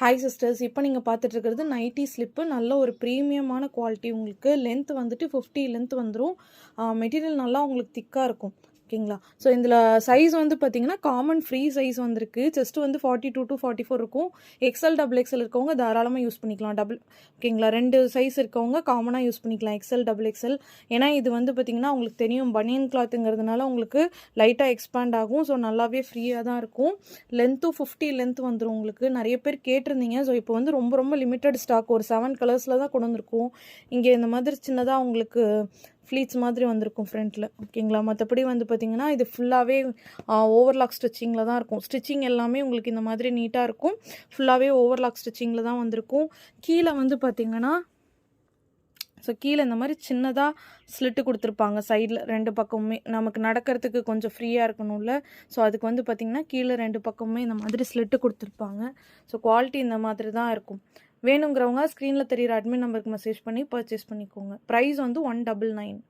Hi sisters, இப்போ நீங்கள் பார்த்துட்டு இருக்கிறது நைட்டி ஸ்லிப்பு. நல்ல ஒரு ப்ரீமியமான குவாலிட்டி. உங்களுக்கு லென்த் வந்துட்டு 50 லென்த் வந்துடும். மெட்டீரியல் நல்லா உங்களுக்கு திக்காக இருக்கும். ஓகேங்களா? ஸோ இதில் சைஸ் வந்து பார்த்தீங்கன்னா காமன் ஃப்ரீ சைஸ் வந்திருக்கு. ஜஸ்ட் வந்து 42 to 44 இருக்கும். எக்ஸ்எல் டபுள் எக்ஸ்எல் இருக்கவங்க தாராளமாக யூஸ் பண்ணிக்கலாம். ஓகேங்களா, 2 சைஸ் இருக்கவங்க காமனாக யூஸ் பண்ணிக்கலாம், எக்ஸ்எல் டபுள் எக்ஸ்எல். ஏன்னா இது வந்து பார்த்தீங்கன்னா உங்களுக்கு தெரியும், பனியன் கிளாத்துங்கிறதுனால உங்களுக்கு லைட்டாக எக்ஸ்பேண்ட் ஆகும். ஸோ நல்லாவே ஃப்ரீயாக தான் இருக்கும். லென்த்தும் 50 லென்த் வந்துடும். உங்களுக்கு நிறைய பேர் கேட்டிருந்தீங்க. ஸோ இப்போ வந்து ரொம்ப ரொம்ப லிமிட்டட் ஸ்டாக், ஒரு 7 கலர்ஸில் தான் கொண்டு வந்திருக்கும். இங்கே இந்த மாதிரி சின்னதாக உங்களுக்கு ஃப்ளீட்ஸ் மாதிரி வந்திருக்கும் ஃப்ரண்ட்டில். ஓகேங்களா? மற்றபடி வந்து பார்த்திங்கன்னா இது ஃபுல்லாகவே ஓவர்லாக் ஸ்டிச்சிங்கில் தான் இருக்கும். ஸ்டிச்சிங் எல்லாமே உங்களுக்கு இந்த மாதிரி நீட்டாக இருக்கும். ஃபுல்லாகவே ஓவர்லாக் ஸ்டிச்சிங்கில் தான் வந்திருக்கும். கீழே வந்து பார்த்திங்கன்னா கீழே இந்த மாதிரி சின்னதாக ஸ்லிட்டு கொடுத்துருப்பாங்க சைடில் 2 பக்கமுமே. நமக்கு நடக்கிறதுக்கு கொஞ்சம் ஃப்ரீயாக இருக்கணும்ல. ஸோ அதுக்கு வந்து பார்த்திங்கன்னா கீழே 2 பக்கமுமே இந்த மாதிரி ஸ்லிட்டு கொடுத்துருப்பாங்க. ஸோ குவாலிட்டி இந்த மாதிரி தான் இருக்கும். வேணுங்கிறவங்க ஸ்க்ரீனில் தெரிகிற அட்மின் நம்பருக்கு மெசேஜ் பண்ணி பர்ச்சேஸ் பண்ணிக்கோங்க. ப்ரைஸ் வந்து 199.